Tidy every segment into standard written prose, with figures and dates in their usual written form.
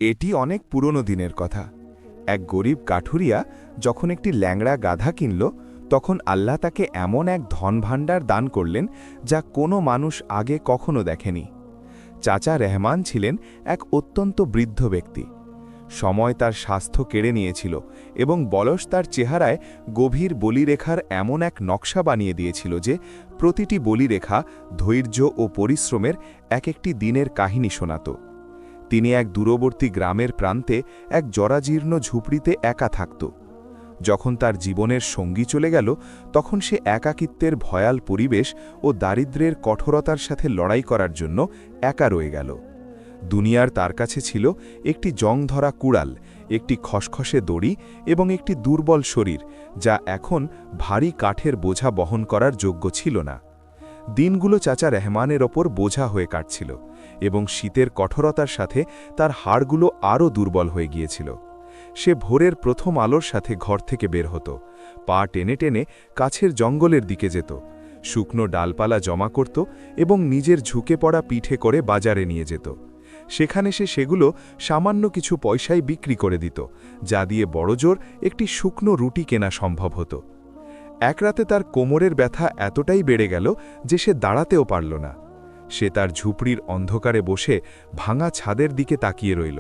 এটি অনেক পুরনো দিনের কথা। এক গরিব কাঠুরিয়া যখন একটি ল্যাংড়া গাধা কিনল, তখন আল্লাহ তাকে এমন এক ধনভাণ্ডার দান করলেন যা কোনো মানুষ আগে কখনো দেখেনি। চাচা রহমান ছিলেন এক অত্যন্ত বৃদ্ধ ব্যক্তি। সময় তার স্বাস্থ্য কেড়ে নিয়েছিল এবং বয়স তার চেহারায় গভীর বলিরেখার এমন এক নকশা বানিয়ে দিয়েছিল যে প্রতিটি বলিরেখা ধৈর্য ও পরিশ্রমের একটি দিনের কাহিনী শোনাত। তিনি এক দূরবর্তী গ্রামের প্রান্তে এক জরাজীর্ণ ঝুপড়িতে একা থাকত। যখন তার জীবনের সঙ্গী চলে গেল, তখন সে একাকিত্বের ভয়াল পরিবেশ ও দারিদ্র্যের কঠোরতার সাথে লড়াই করার জন্য একা রয়ে গেল। দুনিয়ার তার কাছে ছিল একটি জংধরা কুড়াল, একটি খসখসে দড়ি এবং একটি দুর্বল শরীর, যা এখন ভারী কাঠের বোঝা বহন করার যোগ্য ছিল না। দিনগুলো চাচা রহমানের ওপর বোঝা হয়ে কাটছিল এবং শীতের কঠোরতার সাথে তার হাড়গুলো আরও দুর্বল হয়ে গিয়েছিল। সে ভোরের প্রথম আলোর সাথে ঘর থেকে বের হতো, পা টেনে টেনে কাছের জঙ্গলের দিকে যেত, শুকনো ডালপালা জমা করত এবং নিজের ঝুঁকে পড়া পিঠে করে বাজারে নিয়ে যেত। সেখানে সে সেগুলো সামান্য কিছু পয়সায় বিক্রি করে দিত, যা দিয়ে বড়জোর একটি শুকনো রুটি কেনা সম্ভব হতো। এক রাতে তার কোমরের ব্যথা এতটাই বেড়ে গেল যে সে দাঁড়াতেও পারল না। সে তার ঝুপড়ির অন্ধকারে বসে ভাঙা ছাদের দিকে তাকিয়ে রইল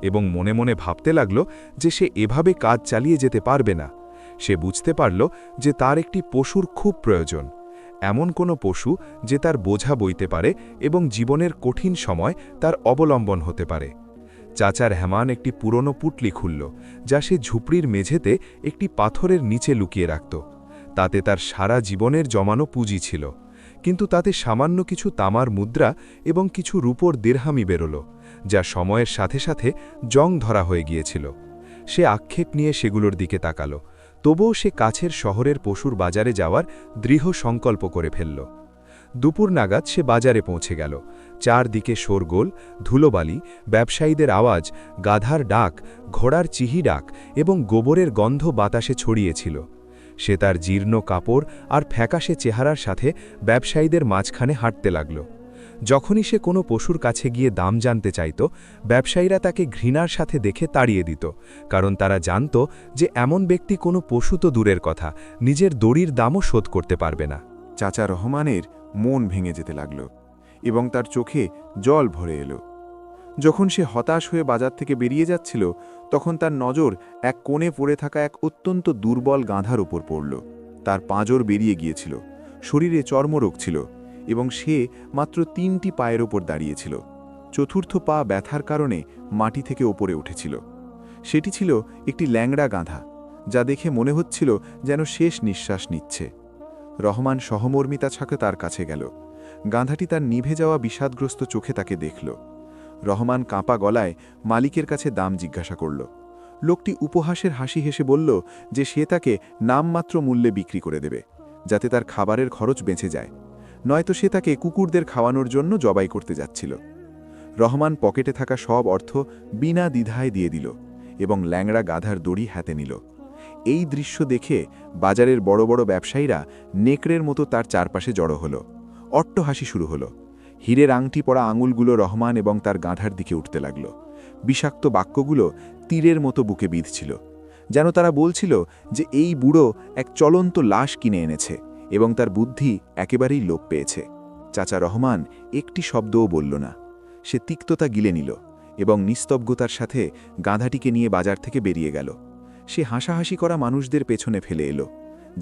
এবং মনে মনে ভাবতে লাগল যে সে এভাবে কাজ চালিয়ে যেতে পারবে না। সে বুঝতে পারল যে তার একটি পশুর খুব প্রয়োজন, এমন কোনো পশু যে তার বোঝা বইতে পারে এবং জীবনের কঠিন সময় তার অবলম্বন হতে পারে। চাচা রহমান একটি পুরনো পুটলি খুলল, যা সে ঝুপড়ির মেঝেতে একটি পাথরের নিচে লুকিয়ে রাখত। তাতে তার সারা জীবনের জমানো পুঁজি ছিল, কিন্তু তাতে সামান্য কিছু তামার মুদ্রা এবং কিছু রূপোর দিরহামি বেরোল, যা সময়ের সাথে সাথে জং ধরা হয়ে গিয়েছিল। সে আক্ষেপ নিয়ে সেগুলোর দিকে তাকাল, তবুও সে কাছের শহরের পশুর বাজারে যাওয়ার দৃঢ় সংকল্প করে ফেলল। দুপুর নাগাদ সে বাজারে পৌঁছে গেল। চারদিকে শোরগোল, ধুলোবালি, ব্যবসায়ীদের আওয়াজ, গাধার ডাক, ঘোড়ার চিহি ডাক এবং গোবরের গন্ধ বাতাসে ছড়িয়েছিল। সে তার জীর্ণ কাপড় আর ফ্যাকাশে চেহারার সাথে ব্যবসায়ীদের মাঝখানে হাঁটতে লাগল। যখনই সে কোনো পশুর কাছে গিয়ে দাম জানতে চাইত, ব্যবসায়ীরা তাকে ঘৃণার সাথে দেখে তাড়িয়ে দিত, কারণ তারা জানত যে এমন ব্যক্তি কোনো পশু তো দূরের কথা, নিজের দড়ির দামও শোধ করতে পারবে না। চাচা রহমানের মন ভেঙে যেতে লাগল এবং তার চোখে জল ভরে এলো। যখন সে হতাশ হয়ে বাজার থেকে বেরিয়ে যাচ্ছিল, তখন তার নজর এক কোণে পড়ে থাকা এক অত্যন্ত দুর্বল গাধার উপর পড়ল। তার পাঁজর বেরিয়ে গিয়েছিল, শরীরে চর্মরোগ ছিল এবং সে মাত্র 3টি পায়ের ওপর দাঁড়িয়েছিল। চতুর্থ পা ব্যথার কারণে মাটি থেকে ওপরে উঠেছিল। সেটি ছিল একটি ল্যাংড়া গাধা, যা দেখে মনে হচ্ছিল যেন শেষ নিঃশ্বাস নিচ্ছে। রহমান সহমর্মিতা ছাকে তার কাছে গেল। গাধাটি তার নিভে যাওয়া বিষাদগ্রস্ত চোখে তাকে দেখল। রহমান কাঁপা গলায় মালিকের কাছে দাম জিজ্ঞাসা করল। লোকটি উপহাসের হাসি হেসে বলল যে সে তাকে নামমাত্র মূল্যে বিক্রি করে দেবে, যাতে তার খাবারের খরচ বেঁচে যায়, নয়তো সে তাকে কুকুরদের খাওয়ানোর জন্য জবাই করতে যাচ্ছিল। রহমান পকেটে থাকা সব অর্থ বিনা দ্বিধায় দিয়ে দিল এবং ল্যাংড়া গাধার দড়ি হাতে নিল। এই দৃশ্য দেখে বাজারের বড় বড় ব্যবসায়ীরা নেকড়ের মতো তার চারপাশে জড়ো হল। অট্টহাসি শুরু হলো। হীরের আংটি পরা আঙুলগুলো রহমান এবং তার গাধার দিকে উঠতে লাগল। বিষাক্ত বাক্যগুলো তীরের মতো বুকে বিঁধছিল, যেন তারা বলছিল যে এই বুড়ো এক চলন্ত লাশ কিনে এনেছে এবং তার বুদ্ধি একেবারেই লোপ পেয়েছে। চাচা রহমান একটি শব্দও বলল না। সে তিক্ততা গিলে নিল এবং নিস্তব্ধতার সাথে গাধাটিকে নিয়ে বাজার থেকে বেরিয়ে গেল। সে হাসাহাসি করা মানুষদের পেছনে ফেলে এলো,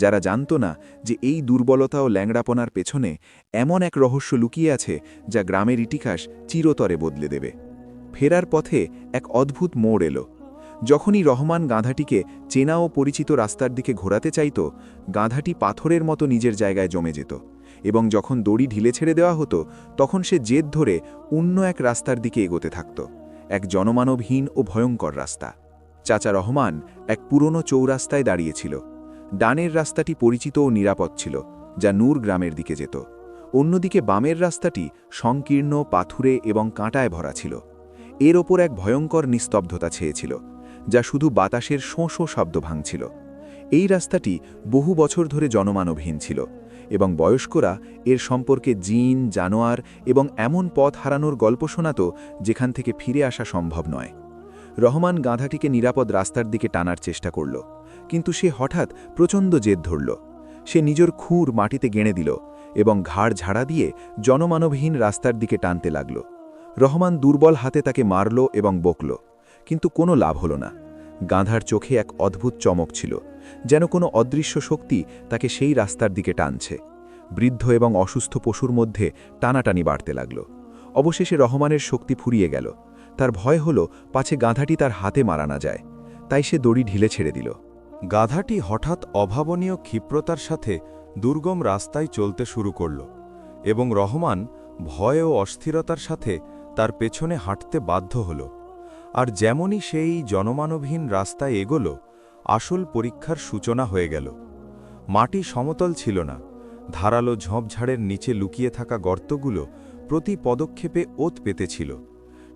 যারা জানত না যে এই দুর্বলতা ও ল্যাংড়াপনার পেছনে এমন এক রহস্য লুকিয়ে আছে যা গ্রামের ইতিহাস চিরতরে বদলে দেবে। ফেরার পথে এক অদ্ভুত মোড় এলো। যখনই রহমান গাধাটিকে চেনা ও পরিচিত রাস্তার দিকে ঘোরাতে চাইত, গাধাটি পাথরের মতো নিজের জায়গায় জমে যেত এবং যখন দড়ি ঢিলে ছেড়ে দেওয়া হতো, তখন সে জেদ ধরে অন্য এক রাস্তার দিকে এগোতে থাকত, এক জনমানবহীন ও ভয়ঙ্কর রাস্তা। চাচা রহমান এক পুরনো চৌরাস্তায় দাঁড়িয়েছিল। ডানের রাস্তাটি পরিচিত ও নিরাপদ ছিল, যা নূর গ্রামের দিকে যেত। অন্যদিকে বামের রাস্তাটি সংকীর্ণ, পাথুরে এবং কাঁটায় ভরা ছিল। এর ওপর এক ভয়ঙ্কর নিস্তব্ধতা ছেয়েছিল, যা শুধু বাতাসের শোঁ শোঁ শব্দ ভাঙছিল। এই রাস্তাটি বহু বছর ধরে জনমানবহীন ছিল এবং বয়স্করা এর সম্পর্কে জিন, জানোয়ার এবং এমন পথ হারানোর গল্প শোনাত যেখান থেকে ফিরে আসা সম্ভব নয়। রহমান গাধাটিকে নিরাপদ রাস্তার দিকে টানার চেষ্টা করল, কিন্তু সে হঠাৎ প্রচণ্ড জেদ ধরল। সে নিজের খুঁড় মাটিতে গেঁড়ে দিল এবং ঘাড় ঝাড়া দিয়ে জনমানবহীন রাস্তার দিকে টানতে লাগল। রহমান দুর্বল হাতে তাকে মারল এবং বকল, কিন্তু কোনো লাভ হল না। গাধার চোখে এক অদ্ভুত চমক ছিল, যেন কোনো অদৃশ্য শক্তি তাকে সেই রাস্তার দিকে টানছে। বৃদ্ধ এবং অসুস্থ পশুর মধ্যে টানাটানি বাড়তে লাগল। অবশেষে রহমানের শক্তি ফুরিয়ে গেল। তার ভয় হল পাছে গাধাটি তার হাতে মারা না যায়, তাই সে দড়ি ঢিলে ছেড়ে দিল। গাধাটি হঠাৎ অভাবনীয় ক্ষিপ্রতার সাথে দুর্গম রাস্তায় চলতে শুরু করল এবং রহমান ভয় ও অস্থিরতার সাথে তার পেছনে হাঁটতে বাধ্য হল। আর যেমনই সেই জনমানবহীন রাস্তায় এগোল, আসল পরীক্ষার সূচনা হয়ে গেল। মাটি সমতল ছিল না। ধারালো ঝোপঝাড়ের নিচে লুকিয়ে থাকা গর্তগুলো প্রতি পদক্ষেপে ওত পেতেছিল।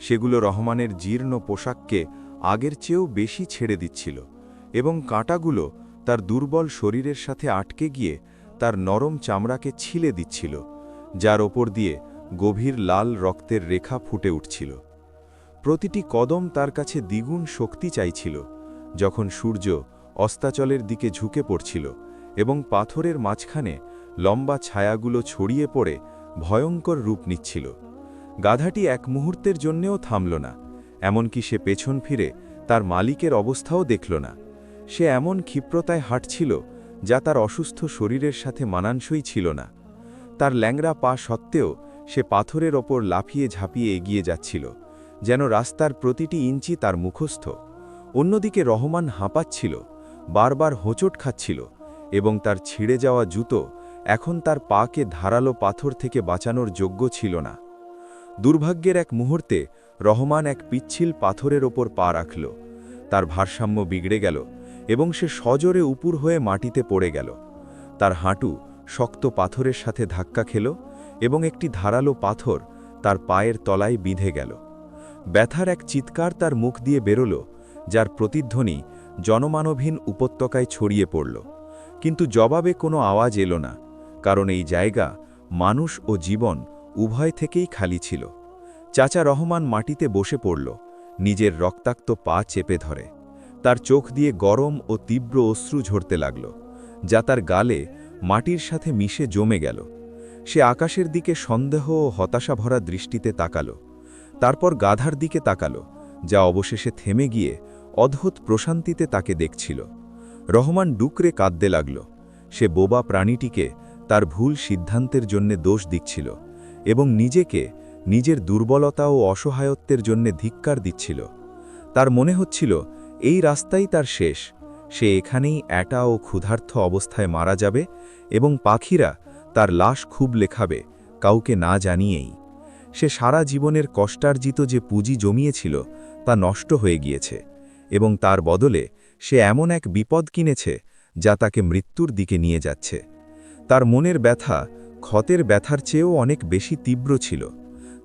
সেগুলো রহমানের জীর্ণ পোশাককে আগের চেয়েও বেশি ছেড়ে দিচ্ছিল এবং কাঁটাগুলো তার দুর্বল শরীরের সাথে আটকে গিয়ে তার নরম চামড়াকে ছিলে দিচ্ছিল, যার ওপর দিয়ে গভীর লাল রক্তের রেখা ফুটে উঠছিল। প্রতিটি কদম তার কাছে দ্বিগুণ শক্তি চাইছিল। যখন সূর্য অস্তাচলের দিকে ঝুঁকে পড়ছিল এবং পাথরের মাঝখানে লম্বা ছায়াগুলো ছড়িয়ে পড়ে ভয়ঙ্কর রূপ নিচ্ছিল, গাধাটি এক মুহূর্তের জন্যেও থামল না। এমনকি সে পেছন ফিরে তার মালিকের অবস্থাও দেখল না। সে এমন ক্ষিপ্রতায় হাঁটছিল যা তার অসুস্থ শরীরের সাথে মানানসই ছিল না। তার ল্যাংড়া পা সত্ত্বেও সে পাথরের ওপর লাফিয়ে ঝাঁপিয়ে এগিয়ে যাচ্ছিল, যেন রাস্তার প্রতিটি ইঞ্চি তার মুখস্থ। অন্যদিকে রহমান হাঁপাচ্ছিল, বারবার হোঁচট খাচ্ছিল এবং তার ছিঁড়ে যাওয়া জুতো এখন তার পাকে ধারালো পাথর থেকে বাঁচানোর যোগ্য ছিল না। দুর্ভাগ্যের এক মুহূর্তে রহমান এক পিচ্ছিল পাথরের ওপর পা রাখল। তার ভারসাম্য বিগড়ে গেল এবং সে সজোরে উপুর হয়ে মাটিতে পড়ে গেল। তার হাঁটু শক্ত পাথরের সাথে ধাক্কা খেল এবং একটি ধারালো পাথর তার পায়ের তলায় বিঁধে গেল। ব্যথার এক চিৎকার তার মুখ দিয়ে বেরোল, যার প্রতিধ্বনি জনমানবহীন উপত্যকায় ছড়িয়ে পড়ল। কিন্তু জবাবে কোনো আওয়াজ এলো না, কারণ এই জায়গা মানুষ ও জীবন উভয় থেকেই খালি ছিল। চাচা রহমান মাটিতে বসে পড়ল, নিজের রক্তাক্ত পা চেপে ধরে। তার চোখ দিয়ে গরম ও তীব্র অশ্রু ঝরতে লাগল, যা তার গালে মাটির সাথে মিশে জমে গেল। সে আকাশের দিকে সন্দেহ ও হতাশা ভরা দৃষ্টিতে তাকাল, তারপর গাধার দিকে তাকাল, যা অবশেষে থেমে গিয়ে অদ্ভুত প্রশান্তিতে তাকে দেখছিল। রহমান ডুকরে কাঁদতে লাগল। সে বোবা প্রাণীটিকে তার ভুল সিদ্ধান্তের জন্যে দোষ দিচ্ছিল এবং নিজেকে নিজের দুর্বলতা ও অসহায়ত্বের জন্যে ধিক্কার দিচ্ছিল। তার মনে হচ্ছিল এই রাস্তাই তার শেষ। সে এখানেই একা ও ক্ষুধার্ত অবস্থায় মারা যাবে এবং পাখিরা তার লাশ খুব লেখাবে, কাউকে না জানিয়েই। সে সারা জীবনের কষ্টার্জিত যে পুঁজি জমিয়েছিল তা নষ্ট হয়ে গিয়েছে এবং তার বদলে সে এমন এক বিপদ কিনেছে যা তাকে মৃত্যুর দিকে নিয়ে যাচ্ছে। তার মনের ব্যথা ক্ষতের ব্যথার চেয়েও অনেক বেশি তীব্র ছিল।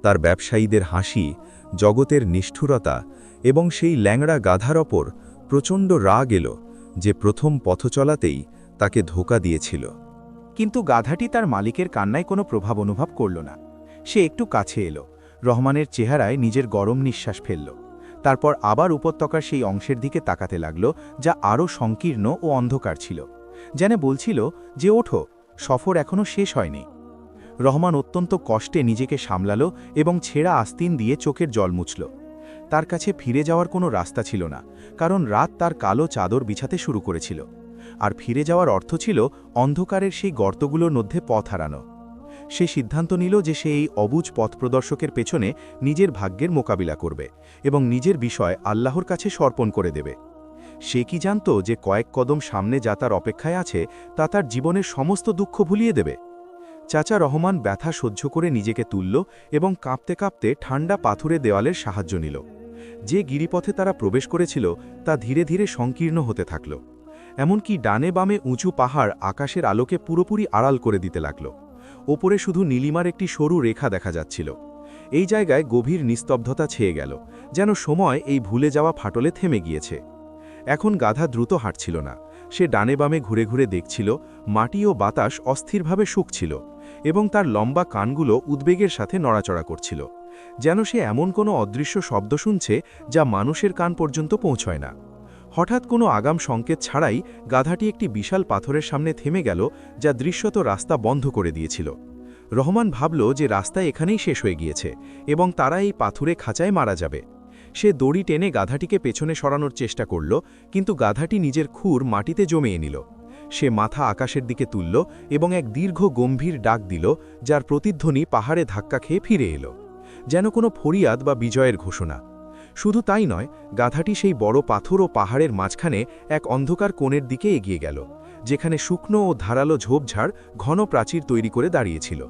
তার ব্যবসায়ীদের হাসি, জগতের নিষ্ঠুরতা এবং সেই ল্যাংড়া গাধার ওপর প্রচণ্ড রাগ এলো, যে প্রথম পথ চলাতেই তাকে ধোঁকা দিয়েছিল। কিন্তু গাধাটি তার মালিকের কান্নায় কোনো প্রভাব অনুভব করল না। সে একটু কাছে এলো, রহমানের চেহারায় নিজের গরম নিঃশ্বাস ফেলল। তারপর আবার উপত্যকার সেই অংশের দিকে তাকাতে লাগল, যা আরও সংকীর্ণ ও অন্ধকার ছিল, যেন বলছিল যে ওঠো, সফর এখনও শেষ হয়নি। রহমান অত্যন্ত কষ্টে নিজেকে সামলাল এবং ছেঁড়া আস্তিন দিয়ে চোখের জল মুছল। তার কাছে ফিরে যাওয়ার কোনো রাস্তা ছিল না, কারণ রাত তার কালো চাদর বিছাতে শুরু করেছিল, আর ফিরে যাওয়ার অর্থ ছিল অন্ধকারের সেই গর্তগুলোর মধ্যে পথ হারানো। সে সিদ্ধান্ত নিল যে সে এই অবুঝ পথপ্রদর্শকের পেছনে নিজের ভাগ্যের মোকাবিলা করবে এবং নিজের বিষয় আল্লাহর কাছে সমর্পণ করে দেবে। সে কি জানত যে কয়েক কদম সামনে যা তার অপেক্ষায় আছে তা তার জীবনের সমস্ত দুঃখ ভুলিয়ে দেবে? চাচা রহমান ব্যথা সহ্য করে নিজেকে তুলল এবং কাঁপতে কাঁপতে ঠান্ডা পাথুরে দেওয়ালের সাহায্য নিল। যে গিরিপথে তারা প্রবেশ করেছিল তা ধীরে ধীরে সংকীর্ণ হতে থাকল, এমনকি ডানে বামে উঁচু পাহাড় আকাশের আলোকে পুরোপুরি আড়াল করে দিতে লাগল। ওপরে শুধু নীলিমার একটি সরু রেখা দেখা যাচ্ছিল। এই জায়গায় গভীর নিস্তব্ধতা ছেয়ে গেল, যেন সময় এই ভুলে যাওয়া ফাটলে থেমে গিয়েছে। এখন গাধা দ্রুত হাঁটছিল না। সে ডানে বামে ঘুরে ঘুরে দেখছিল, মাটি ও বাতাস অস্থিরভাবে শুকছিল এবং তার লম্বা কানগুলো উদ্বেগের সাথে নড়াচড়া করছিল, যেন সে এমন কোনো অদৃশ্য শব্দ শুনছে যা মানুষের কান পর্যন্ত পৌঁছয় না। হঠাৎ কোনো আগাম সংকেত ছাড়াই গাধাটি একটি বিশাল পাথরের সামনে থেমে গেল, যা দৃশ্যত রাস্তা বন্ধ করে দিয়েছিল। রহমান ভাবল যে রাস্তা এখানেই শেষ হয়ে গিয়েছে এবং তারা এই পাথুরে খাঁচায় মারা যাবে। সে দড়ি টেনে গাধাটিকে পেছনে সরানোর চেষ্টা করল, কিন্তু গাধাটি নিজের খুর মাটিতে জমিয়ে নিল। সে মাথা আকাশের দিকে তুলল এবং এক দীর্ঘ গম্ভীর ডাক দিল, যার প্রতিধ্বনি পাহাড়ে ধাক্কা খেয়ে ফিরে এলো, যেন কোনো ফরিয়াদ বা বিজয়ের ঘোষণা। শুধু তাই নয়, গাধাটি সেই বড় পাথর ও পাহাড়ের মাঝখানে এক অন্ধকার কোণের দিকে এগিয়ে গেল, যেখানে শুকনো ও ধারালো ঝোপঝাড় ঘন প্রাচীর তৈরি করে দাঁড়িয়েছিল।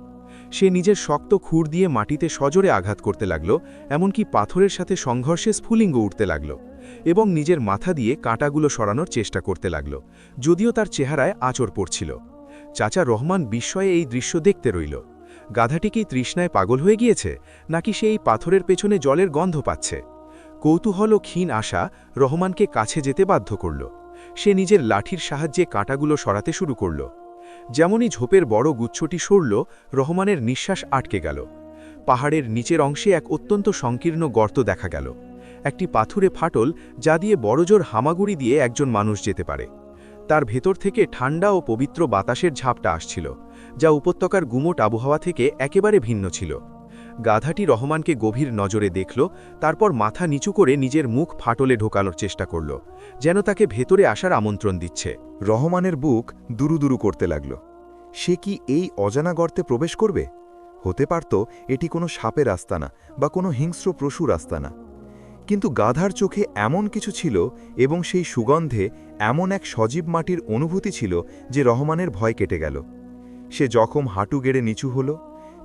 সে নিজের শক্ত খুর দিয়ে মাটিতে সজোরে আঘাত করতে লাগল, এমনকি পাথরের সাথে সংঘর্ষে স্ফুলিঙ্গ উঠতে লাগল, এবং নিজের মাথা দিয়ে কাঁটাগুলো সরানোর চেষ্টা করতে লাগল, যদিও তার চেহারায় আঁচড় পড়ছিল। চাচা রহমান বিস্ময়ে এই দৃশ্য দেখতে রইল। গাধাটি কি তৃষ্ণায় পাগল হয়ে গিয়েছে, নাকি সে এই পাথরের পেছনে জলের গন্ধ পাচ্ছে? কৌতূহল ও ক্ষীণ আশা রহমানকে কাছে যেতে বাধ্য করল। সে নিজের লাঠির সাহায্যে কাঁটাগুলো সরাতে শুরু করল। যেমনই ঝোপের বড় গুচ্ছটি সরল, রহমানের নিঃশ্বাস আটকে গেল। পাহাড়ের নিচের অংশে এক অত্যন্ত সংকীর্ণ গর্ত দেখা গেল, একটি পাথুরে ফাটল যা দিয়ে বড়জোর হামাগুড়ি দিয়ে একজন মানুষ যেতে পারে। তার ভেতর থেকে ঠান্ডা ও পবিত্র বাতাসের ঝাপটা আসছিল, যা উপত্যকার গুমোট আবহাওয়া থেকে একেবারে ভিন্ন ছিল। গাধাটি রহমানকে গভীর নজরে দেখল, তারপর মাথা নিচু করে নিজের মুখ ফাটলে ঢোকানোর চেষ্টা করল, যেন তাকে ভেতরে আসার আমন্ত্রণ দিচ্ছে। রহমানের বুক দুরুদুরু করতে লাগল। সে কি এই অজানা গর্তে প্রবেশ করবে? হতে পারত এটি কোনো সাপের আস্তানা বা কোনো হিংস্র পশুর আস্তানা। কিন্তু গাধার চোখে এমন কিছু ছিল এবং সেই সুগন্ধে এমন এক সজীব মাটির অনুভূতি ছিল যে রহমানের ভয় কেটে গেল। সে জখম হাঁটু গেড়ে নিচু হল,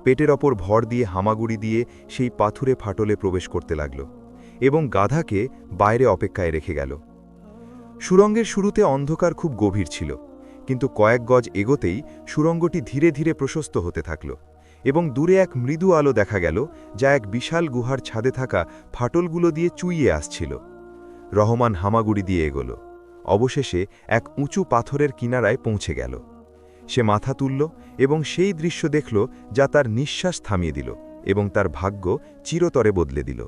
পেটের ওপর ভর দিয়ে হামাগুড়ি দিয়ে সেই পাথুরে ফাটলে প্রবেশ করতে লাগল এবং গাধাকে বাইরে অপেক্ষায় রেখে গেল। সুড়ঙ্গের শুরুতে অন্ধকার খুব গভীর ছিল, কিন্তু কয়েক গজ এগোতেই সুড়ঙ্গটি ধীরে ধীরে প্রশস্ত হতে থাকল এবং দূরে এক মৃদু আলো দেখা গেল, যা এক বিশাল গুহার ছাদে থাকা ফাটলগুলো দিয়ে চুইয়ে আসছিল। রহমান হামাগুড়ি দিয়ে এগোল, অবশেষে এক উঁচু পাথরের কিনারায় পৌঁছে গেল। সে মাথা তুলল এবং সেই দৃশ্য দেখল যা তার নিঃশ্বাস থামিয়ে দিল এবং তার ভাগ্য চিরতরে বদলে দিল।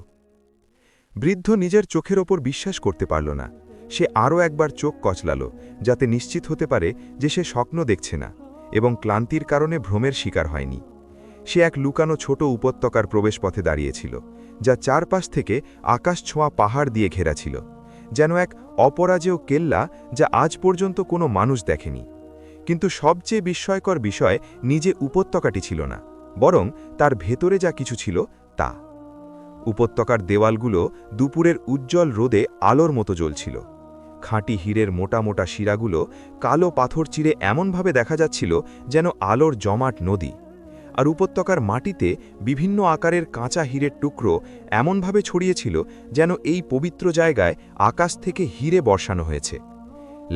বৃদ্ধ নিজের চোখের ওপর বিশ্বাস করতে পারল না। সে আরও একবার চোখ কচলাল, যাতে নিশ্চিত হতে পারে যে সে স্বপ্ন দেখছে না এবং ক্লান্তির কারণে ভ্রমের শিকার হয়নি। সে এক লুকানো ছোট উপত্যকার প্রবেশপথে দাঁড়িয়েছিল, যা চারপাশ থেকে আকাশ ছোঁয়া পাহাড় দিয়ে ঘেরা ছিল, যেন এক অপরাজেয় কেল্লা যা আজ পর্যন্ত কোনো মানুষ দেখেনি। কিন্তু সবচেয়ে বিস্ময়কর বিষয় নিজে উপত্যকাটি ছিল না, বরং তার ভেতরে যা কিছু ছিল তা। উপত্যকার দেওয়ালগুলো দুপুরের উজ্জ্বল রোদে আলোর মতো জ্বলছিল। খাঁটি হীরের মোটা মোটা শিরাগুলো কালো পাথর চিরে এমনভাবে দেখা যাচ্ছিল যেন আলোর জমাট নদী। আর উপত্যকার মাটিতে বিভিন্ন আকারের কাঁচা হীরের টুকরো এমনভাবে ছড়িয়েছিল যেন এই পবিত্র জায়গায় আকাশ থেকে হীরে বর্ষানো হয়েছে।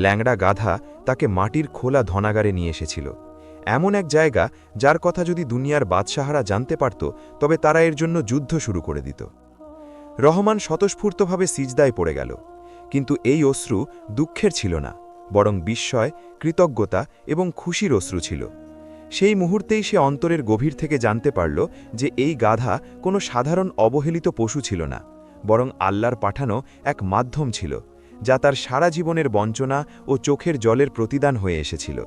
ল্যাংড়া গাধা তাকে মাটির খোলা ধনাগারে নিয়ে এসেছিল, এমন এক জায়গা যার কথা যদি দুনিয়ার বাদশাহারা জানতে পারত তবে তারা এর জন্য যুদ্ধ শুরু করে দিত। রহমান স্বতঃস্ফূর্তভাবে সিজদায় পড়ে গেল, কিন্তু এই অশ্রু দুঃখের ছিল না, বরং বিস্ময়, কৃতজ্ঞতা এবং খুশির অশ্রু ছিল। সেই মুহূর্তেই সে অন্তরের গভীর থেকে জানতে পারল যে এই গাধা কোনো সাধারণ অবহেলিত পশু ছিল না, বরং আল্লাহর পাঠানো এক মাধ্যম ছিল, যা তার সারা জীবনের বঞ্চনা ও চোখের জলের প্রতিদান হয়ে এসেছিল।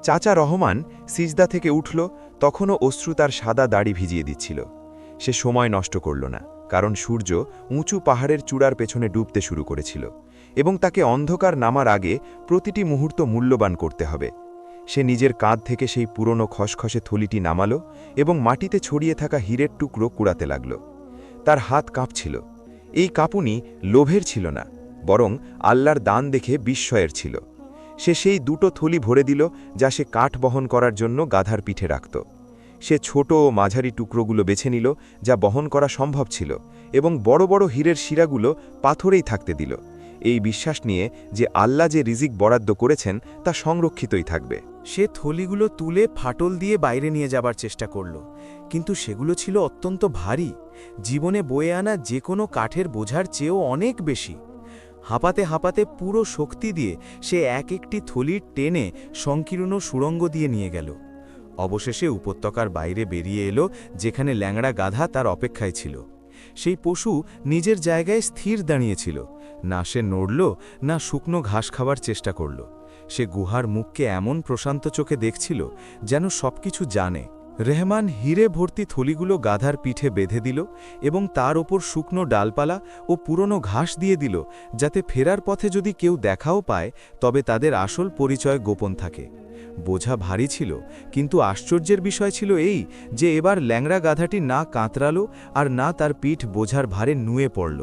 চাচা রহমান সিজদা থেকে উঠল, তখনও অশ্রু তার সাদা দাড়ি ভিজিয়ে দিচ্ছিল। সে সময় নষ্ট করল না, কারণ সূর্য উঁচু পাহাড়ের চূড়ার পেছনে ডুবতে শুরু করেছিল এবং তাকে অন্ধকার নামার আগে প্রতিটি মুহূর্ত মূল্যবান করতে হবে। সে নিজের কাঁধ থেকে সেই পুরনো খসখসে থলিটি নামালো এবং মাটিতে ছড়িয়ে থাকা হীরের টুকরো কুড়াতে লাগল। তার হাত কাঁপছিল। এই কাঁপুনি লোভের ছিল না, বরং আল্লাহর দান দেখে বিস্ময়ের ছিল। সে সেই দুটো থলি ভরে দিল যা সে কাঠ বহন করার জন্য গাধার পিঠে রাখত। সে ছোট ও মাঝারি টুকরোগুলো বেছে নিল যা বহন করা সম্ভব ছিল, এবং বড় বড় হীরের শিরাগুলো পাথরেই থাকতে দিল, এই বিশ্বাস নিয়ে যে আল্লাহ যে রিজিক বরাদ্দ করেছেন তা সংরক্ষিতই থাকবে। সে থলিগুলো তুলে ফাটল দিয়ে বাইরে নিয়ে যাবার চেষ্টা করল, কিন্তু সেগুলো ছিল অত্যন্ত ভারী, জীবনে বয়ে আনা যে কোনো কাঠের বোঝার চেয়েও অনেক বেশি। হাঁপাতে হাঁপাতে পুরো শক্তি দিয়ে সে এক একটি থলির টেনে সংকীর্ণ সুড়ঙ্গ দিয়ে নিয়ে গেল। অবশেষে উপত্যকার বাইরে বেরিয়ে এলো, যেখানে ল্যাংড়া গাধা তার অপেক্ষায় ছিল। সেই পশু নিজের জায়গায় স্থির দাঁড়িয়েছিল, না সে নড়ল না শুকনো ঘাস খাবার চেষ্টা করল। সে গুহার মুখকে এমন প্রশান্ত চোখে দেখছিল যেন সবকিছু জানে। রেহমান হিরে ভর্তি থলিগুলো গাধার পিঠে বেঁধে দিল এবং তার ওপর শুকনো ডালপালা ও পুরনো ঘাস দিয়ে দিল, যাতে ফেরার পথে যদি কেউ দেখাও পায় তবে তাদের আসল পরিচয় গোপন থাকে। বোঝা ভারী ছিল, কিন্তু আশ্চর্যের বিষয় ছিল এই যে এবার ল্যাংড়া গাধাটি না কাঁতরালো আর না তার পিঠ বোঝার ভারে নুয়ে পড়ল।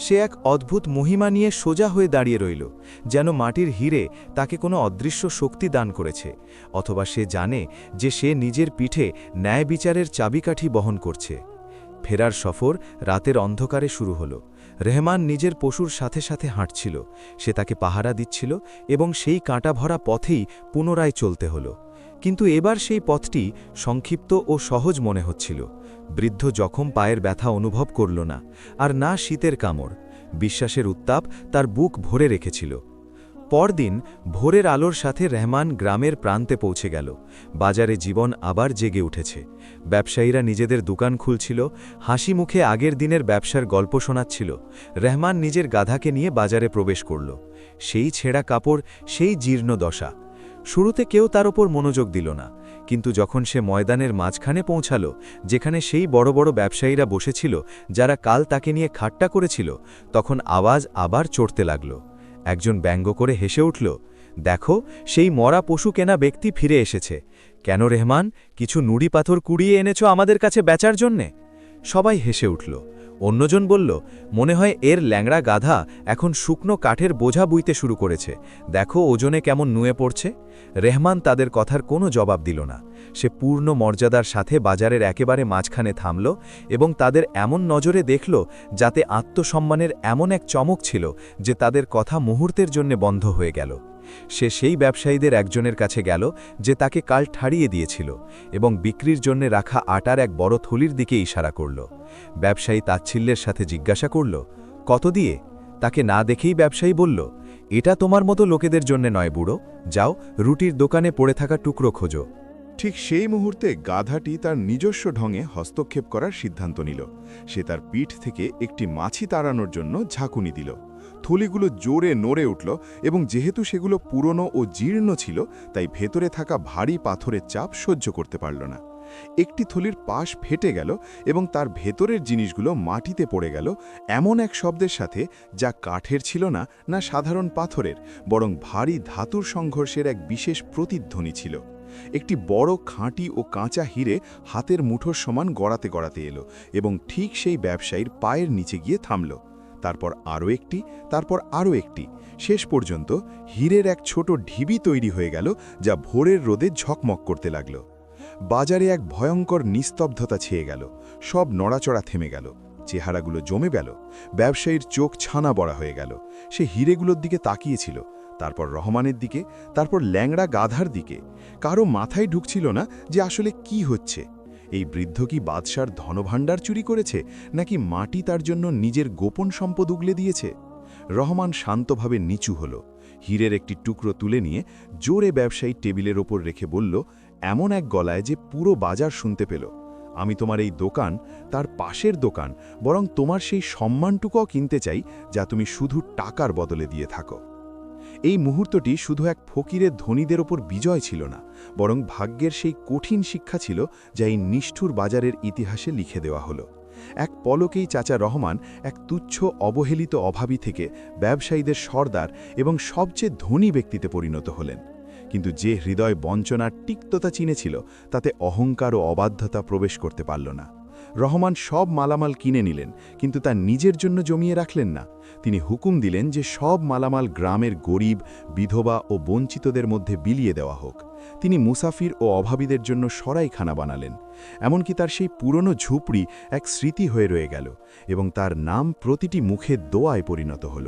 সে এক অদ্ভুত মহিমা নিয়ে সোজা হয়ে দাঁড়িয়ে রইল, যেন মাটির হিরে তাকে কোনো অদৃশ্য শক্তি দান করেছে, অথবা সে জানে যে সে নিজের পিঠে ন্যায় বিচারের চাবিকাঠি বহন করছে। ফেরার সফর রাতের অন্ধকারে শুরু হলো। রেহমান নিজের পশুর সাথে সাথে হাঁটছিল, সে তাকে পাহারা দিচ্ছিল এবং সেই কাঁটা ভরা পথেই পুনরায় চলতে হলো। কিন্তু এবার সেই পথটি সংক্ষিপ্ত ও সহজ মনে হচ্ছিল। বৃদ্ধ জখম পায়ের ব্যথা অনুভব করল না, আর না শীতের কামড়। বিশ্বাসের উত্তাপ তার বুক ভরে রেখেছিল। পরদিন ভোরের আলোর সাথে রেহমান গ্রামের প্রান্তে পৌঁছে গেল। বাজারে জীবন আবার জেগে উঠেছে। ব্যবসায়ীরা নিজেদের দোকান খুলছিল, হাসি মুখে আগের দিনের ব্যবসার গল্প শোনাচ্ছিল। রেহমান নিজের গাধাকে নিয়ে বাজারে প্রবেশ করল। সেই ছেঁড়া কাপড়, সেই জীর্ণ দশা। শুরুতে কেউ তার ওপর মনোযোগ দিল না, কিন্তু যখন সে ময়দানের মাঝখানে পৌঁছাল, যেখানে সেই বড় বড় ব্যবসায়ীরা বসেছিল যারা কাল তাকে নিয়ে ঠাট্টা করেছিল, তখন আওয়াজ আবার চড়তে লাগল। একজন ব্যঙ্গ করে হেসে উঠল, দেখো, সেই মরা পশু কেনা ব্যক্তি ফিরে এসেছে। কেন রেহমান, কিছু নুড়ি পাথর কুড়িয়ে এনেছ আমাদের কাছে বেচার জন্যে? সবাই হেসে উঠল। অন্যজন বলল, মনে হয় এর ল্যাংড়া গাধা এখন শুকনো কাঠের বোঝা বুইতে শুরু করেছে, দেখো ওজনে কেমন নুয়ে পড়ছে। রেহমান তাদের কথার কোনো জবাব দিল না। সে পূর্ণ মর্যাদার সাথে বাজারের একেবারে মাঝখানে থামল এবং তাদের এমন নজরে দেখল যাতে আত্মসম্মানের এমন এক চমক ছিল যে তাদের কথা মুহূর্তের জন্য বন্ধ হয়ে গেল। সে সেই ব্যবসায়ীদের একজনের কাছে গেল যে তাকে কাল ঠাড়িয়ে দিয়েছিল এবং বিক্রির জন্য রাখা আটার এক বড় থলির দিকে ইশারা করল। ব্যবসায়ী তাচ্ছিল্যের সাথে জিজ্ঞাসা করল, কত দিয়ে? তাকে না দেখেই ব্যবসায়ী বলল, এটা তোমার মতো লোকেদের জন্য নয় বুড়ো, যাও রুটির দোকানে পড়ে থাকা টুকরো খোঁজো। ঠিক সেই মুহূর্তে গাধাটি তার নিজস্ব ঢঙে হস্তক্ষেপ করার সিদ্ধান্ত নিল। সে তার পিঠ থেকে একটি মাছি তাড়ানোর জন্য ঝাঁকুনি দিল। থলিগুলো জোরে নড়ে উঠল এবং যেহেতু সেগুলো পুরনো ও জীর্ণ ছিল, তাই ভেতরে থাকা ভারী পাথরের চাপ সহ্য করতে পারল না। একটি থলির পাশ ফেটে গেল এবং তার ভেতরের জিনিসগুলো মাটিতে পড়ে গেল এমন এক শব্দের সাথে, যা কাঠের ছিল না, না সাধারণ পাথরের, বরং ভারী ধাতুর সংঘর্ষের এক বিশেষ প্রতিধ্বনি ছিল। একটি বড় খাঁটি ও কাঁচা হিরে হাতের মুঠোর সমান গড়াতে গড়াতে এলো এবং ঠিক সেই ব্যবসায়ীর পায়ের নিচে গিয়ে থামল। তারপর আরও একটি, তারপর আরও একটি, শেষ পর্যন্ত হীরের এক ছোট ঢিবি তৈরি হয়ে গেল, যা ভোরের রোদে ঝকমক করতে লাগল। বাজারে এক ভয়ঙ্কর নিস্তব্ধতা ছেয়ে গেল। সব নড়াচড়া থেমে গেল, চেহারাগুলো জমে গেল। ব্যবসায়ীর চোখ ছানা বড়া হয়ে গেল। সে হীরেগুলোর দিকে তাকিয়েছিল, তারপর রহমানের দিকে, তারপর ল্যাংড়া গাধার দিকে। কারো মাথায় ঢুকছিল না যে আসলে কি হচ্ছে। এই বৃদ্ধ কি বাদশার ধনভাণ্ডার চুরি করেছে, নাকি মাটি তার জন্য নিজের গোপন সম্পদ উগলে দিয়েছে? রহমান শান্তভাবে নিচু হল, হীরের একটি টুকরো তুলে নিয়ে জোরে ব্যবসায়ী টেবিলের ওপর রেখে বলল, এমন এক গলায় যে পুরো বাজার শুনতে পেল, আমি তোমার এই দোকান, তার পাশের দোকান, বরং তোমার সেই সম্মানটুকুও কিনতে চাই যা তুমি শুধু টাকার বদলে দিয়ে থাকো। এই মুহূর্তটি শুধু এক ফকিরের ধনীদের ওপর বিজয় ছিল না, বরং ভাগ্যের সেই কঠিন শিক্ষা ছিল যা এই নিষ্ঠুর বাজারের ইতিহাসে লিখে দেওয়া হলো। এক পলকেই চাচা রহমান এক তুচ্ছ অবহেলিত অভাবী থেকে ব্যবসায়ীদের সর্দার এবং সবচেয়ে ধনী ব্যক্তিতে পরিণত হলেন। কিন্তু যে হৃদয় বঞ্চনার তিক্ততা চিনেছিল, তাতে অহংকার ও অবাধ্যতা প্রবেশ করতে পারল না। রহমান সব মালামাল কিনে নিলেন, কিন্তু তার নিজের জন্য জমিয়ে রাখলেন না। তিনি হুকুম দিলেন যে সব মালামাল গ্রামের গরিব, বিধবা ও বঞ্চিতদের মধ্যে বিলিয়ে দেওয়া হোক। তিনি মুসাফির ও অভাবীদের জন্য সরাইখানা বানালেন। এমনকি তার সেই পুরনো ঝুপড়ি এক স্মৃতি হয়ে রয়ে গেল এবং তার নাম প্রতিটি মুখে দোয়ায় পরিণত হল।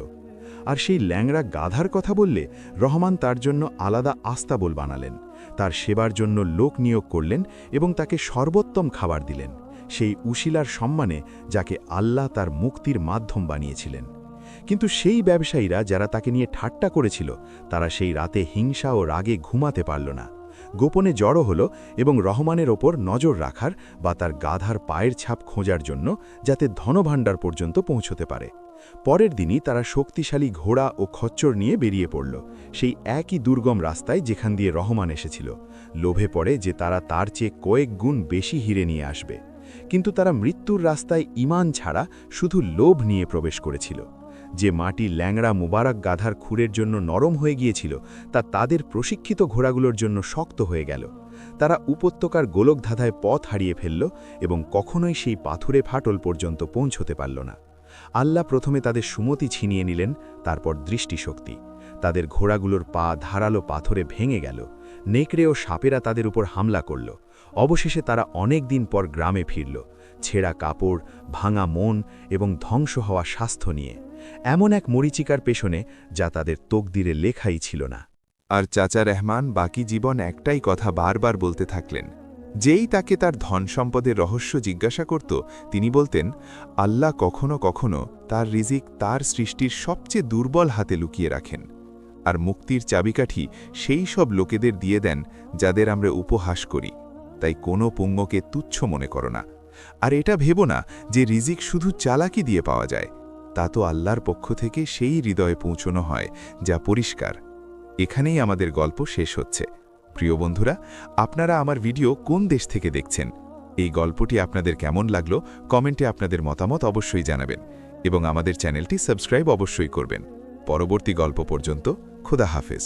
আর সেই ল্যাংড়া গাধার কথা বললে রহমান তার জন্য আলাদা আস্তাবল বানালেন, তার সেবার জন্য লোক নিয়োগ করলেন এবং তাকে সর্বোত্তম খাবার দিলেন, সেই উশিলার সম্মানে যাকে আল্লাহ তার মুক্তির মাধ্যম বানিয়েছিলেন। কিন্তু সেই ব্যবসায়ীরা যারা তাকে নিয়ে ঠাট্টা করেছিল, তারা সেই রাতে হিংসা ও রাগে ঘুমাতে পারল না। গোপনে জড়ো হল এবং রহমানের ওপর নজর রাখার বা তার গাধার পায়ের ছাপ খোঁজার জন্য যাতে ধনভাণ্ডার পর্যন্ত পৌঁছতে পারে। পরের দিনই তারা শক্তিশালী ঘোড়া ও খচ্চর নিয়ে বেরিয়ে পড়ল, সেই একই দুর্গম রাস্তায় যেখান দিয়ে রহমান এসেছিল। লোভে পড়ে যে তারা তার চেয়ে কয়েক গুণ বেশি হিরে নিয়ে আসবে, কিন্তু তারা মৃত্যুর রাস্তায় ঈমান ছাড়া শুধু লোভ নিয়ে প্রবেশ করেছিল। যে মাটি ল্যাংড়া মুবারক গাধার খুরের জন্য নরম হয়ে গিয়েছিল তা তাদের প্রশিক্ষিত ঘোড়াগুলোর জন্য শক্ত হয়ে গেল। তারা উপত্যকার গোলকধাঁধায় পথ হারিয়ে ফেলল এবং কখনোই সেই পাথুরে ফাটল পর্যন্ত পৌঁছতে পারল না। আল্লাহ প্রথমে তাদের সুমতি ছিনিয়ে নিলেন, তারপর দৃষ্টিশক্তি। তাদের ঘোড়াগুলোর পা ধারালো পাথরে ভেঙে গেল, নেকড়ে ও সাপেরা তাদের উপর হামলা করল। অবশেষে তারা অনেক দিন পর গ্রামে ফিরল, ছেঁড়া কাপড়, ভাঙা মন এবং ধ্বংস হওয়া স্বাস্থ্য নিয়ে, এমন এক মরীচিকার পেছনে যা তাদের তকদিরে লেখাই ছিল না। আর চাচা রহমান বাকি জীবন একটাই কথা বারবার বলতে থাকলেন। যেই তাকে তার ধন সম্পদের রহস্য জিজ্ঞাসা করত, তিনি বলতেন, আল্লাহ কখনো কখনো তার রিজিক তার সৃষ্টির সবচেয়ে দুর্বল হাতে লুকিয়ে রাখেন, আর মুক্তির চাবিকাঠি সেই সব লোকেদের দিয়ে দেন যাদের আমরা উপহাস করি। তাই কোনো পুণ্যকে তুচ্ছ মনে করো না, আর এটা ভেবো না যে রিজিক শুধু চালাকি দিয়ে পাওয়া যায়। তা তো আল্লাহর পক্ষ থেকে সেই হৃদয়ে পৌঁছনো হয় যা পরিষ্কার। এখানেই আমাদের গল্প শেষ হচ্ছে। প্রিয় বন্ধুরা, আপনারা আমার ভিডিও কোন দেশ থেকে দেখছেন? এই গল্পটি আপনাদের কেমন লাগলো কমেন্টে আপনাদের মতামত অবশ্যই জানাবেন এবং আমাদের চ্যানেলটি সাবস্ক্রাইব অবশ্যই করবেন। পরবর্তী গল্প পর্যন্ত খোদা হাফেজ।